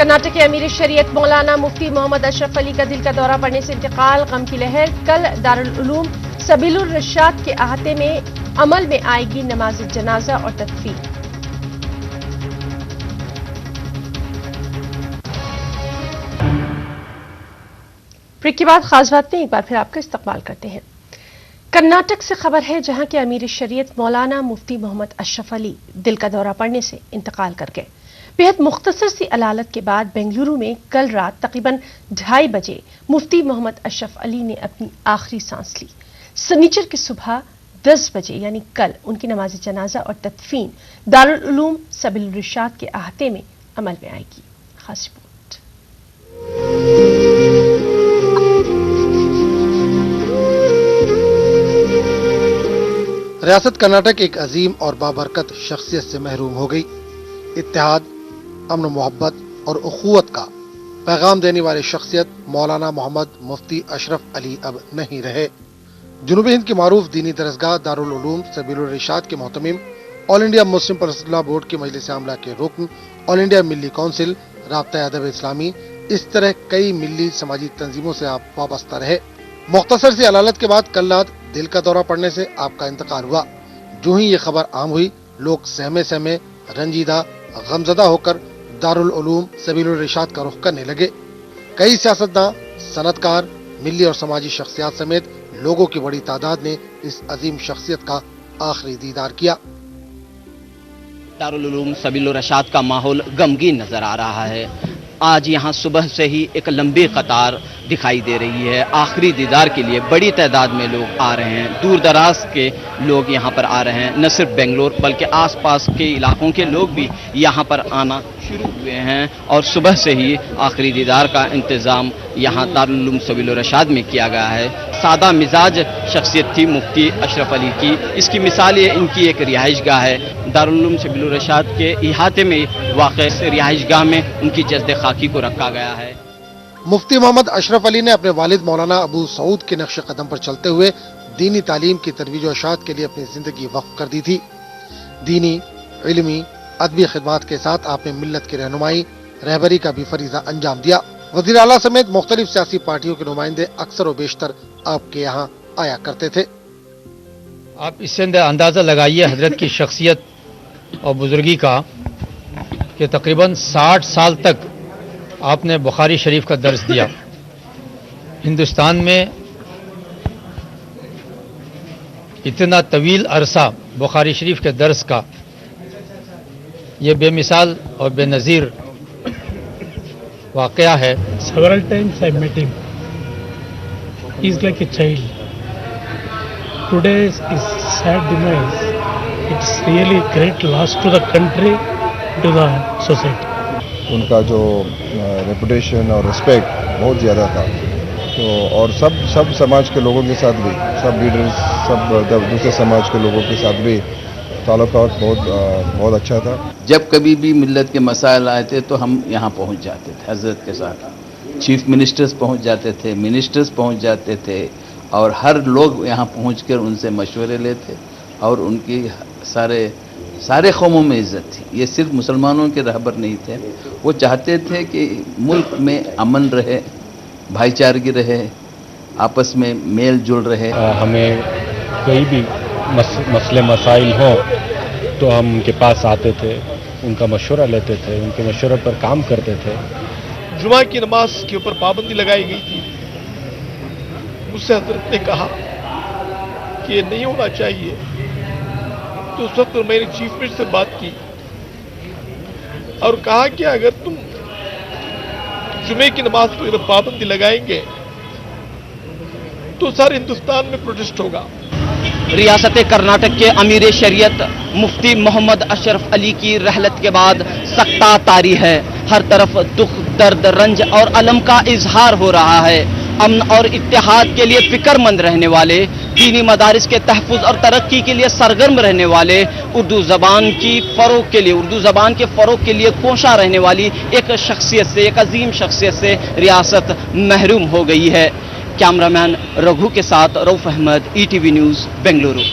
कर्नाटक के अमीर शरीयत मौलाना मुफ्ती मोहम्मद अशरफ अली का दिल का दौरा पड़ने से इंतकाल। गम की लहर। कल दारुल उलूम सबीलुर रशाद के अहाते में अमल में आएगी नमाज जनाजा और तदफीन। ब्रेक के बाद खास बात में एक बार फिर आपका इस्तकबाल करते हैं। कर्नाटक से खबर है, जहां के अमीर शरीयत मौलाना मुफ्ती मोहम्मद अशरफ अली दिल का दौरा पड़ने से इंतकाल कर गए। बेहद मुख्तसर सी अलालत के बाद बेंगलुरु में कल रात तकरीबन 2:30 बजे मुफ्ती मोहम्मद अशरफ अली ने अपनी आखिरी सांस ली। सनीचर की सुबह 10 बजे यानी कल उनकी नमाज जनाजा और तदफीन दारुल उलूम सबीलुर रशाद के अहाते में अमल में आएगी। खास रिपोर्ट। रियासत कर्नाटक एक अजीम और बाबरकत शख्सियत से महरूम हो गई। इत्तेहाद, अमन, मोहब्बत और उखुवत का पैगाम देने वाली शख्सियत मौलाना मोहम्मद मुफ्ती अशरफ अली अब नहीं रहे। जनूबी हिंद की मारूफ दीनी दरसगाह दारुल उलूम सबीलुर रशाद के मोहतमिम, all India Muslim personal board के मजलिस आमला के रुकन, ऑल इंडिया मिल्ली काउंसिल, राब्ता अदब इस्लामी, इस तरह कई मिल्ली समाजी तंजीमों से आप वाबस्ता रहे। मुख्तसर सी अलालत के बाद कल रात दिल का दौरा पड़ने से आपका इंतकाल हुआ। जो ही ये खबर आम हुई, लोग सहमे सहमे, रंजीदा, गमजदा होकर दारुल उलूम सबीलुर रशाद का रुख करने लगे। कई सियासतदान, सनतकार, मिल्ली और समाजी शख्सियात समेत लोगों की बड़ी तादाद ने इस अजीम शख्सियत का आखिरी दीदार किया। दारुल उलूम सबीलुर रशाद का माहौल गमगीन नजर आ रहा है। आज यहाँ सुबह से ही एक लंबी कतार दिखाई दे रही है। आखिरी दीदार के लिए बड़ी तादाद में लोग आ रहे हैं। दूर दराज के लोग यहाँ पर आ रहे हैं। न सिर्फ बेंगलोर बल्कि आसपास के इलाकों के लोग भी यहाँ पर आना शुरू हुए हैं और सुबह से ही आखिरी दीदार का इंतज़ाम यहाँ दारुल उलूम सबीलुर रशाद में किया गया है। सादा मिजाज शख्सियत थी मुफ्ती अशरफ अली की। इसकी मिसाल ये इनकी एक रिहाइशगाह है। दारुल उलूम सबीलुर रशाद के इहाते में वाक़ रिहाइशगाह में उनकी जस्द खाकी को रखा गया है। मुफ्ती मोहम्मद अशरफ अली ने अपने वालिद मौलाना अबू सऊद के नक्श कदम पर चलते हुए दीनी तालीम की तरवीज और इशाअत के लिए अपनी जिंदगी वक्फ कर दी थी। दीनी, इल्मी, अदबी खिदमात के साथ आपने मिल्लत की रहनुमाई, रहबरी का भी फरीजा अंजाम दिया। वज़ीर आला समेत मुख्तलिफ सियासी पार्टियों के नुमाइंदे अक्सर व बेशतर आपके यहाँ आया करते थे। आप इससे अंदाज़ा लगाइए हजरत की शख्सियत और बुजुर्गी का कि तकरीबन 60 साल तक आपने बुखारी शरीफ का दर्स दिया। हिंदुस्तान में इतना तवील अरसा बुखारी शरीफ के दर्स का ये बेमिसाल और बेनज़ीर वाक़या है। Several times I met him. He is like a child. Today's his sad demise. It's really a great loss to the country, to the society. उनका जो रेपुटेशन और रिस्पेक्ट बहुत ज़्यादा था, तो और सब समाज के लोगों के साथ भी, सब लीडर्स, सब दूसरे समाज के लोगों के साथ भी ताल्लुकात बहुत अच्छा था। जब कभी भी मिल्लत के मसाइल आए थे तो हम यहाँ पहुँच जाते थे हजरत के साथ। चीफ मिनिस्टर्स पहुँच जाते थे, मिनिस्टर्स पहुँच जाते थे और हर लोग यहाँ पहुँचकर उनसे मशवरे लेते और उनकी सारे कौमों में इज्जत थी। ये सिर्फ मुसलमानों के रहबर नहीं थे, वो चाहते थे कि मुल्क में अमन रहे, भाईचारगी रहे, आपस में मेल जुल रहे। हमें कोई भी मसले मसाइल हों तो हम उनके पास आते थे, उनका मशवरा लेते थे, उनके मशवरे पर काम करते थे। जुमा की नमाज के ऊपर पाबंदी लगाई गई थी। मुझसे हजरत ने कहा कि ये नहीं होना चाहिए, तो उस वक्त मैंने चीफ मिनिस्टर से बात की और कहा कि अगर तुम जुमे की नमाज पर पाबंदी लगाएंगे तो सारे हिंदुस्तान में प्रोटेस्ट होगा। रियासत कर्नाटक के अमीर शरीयत मुफ्ती मोहम्मद अशरफ अली की रहलत के बाद सख्ता तारी है। हर तरफ दुख, दर्द, रंज और अलम का इजहार हो रहा है। अमन और इत्तेहाद के लिए फिक्रमंद रहने वाले, दीनी मदारिस के तहफ़्फ़ुज़ और तरक्की के लिए सरगर्म रहने वाले, उर्दू ज़बान की फ़रोग़ के लिए, उर्दू ज़बान के फ़रोग़ के लिए कोशा रहने वाली एक शख्सियत से, एक अजीम शख्सियत से रियासत महरूम हो गई है। कैमरामैन रघु के साथ रऊफ अहमद, ETV न्यूज़, बेंगलुरु।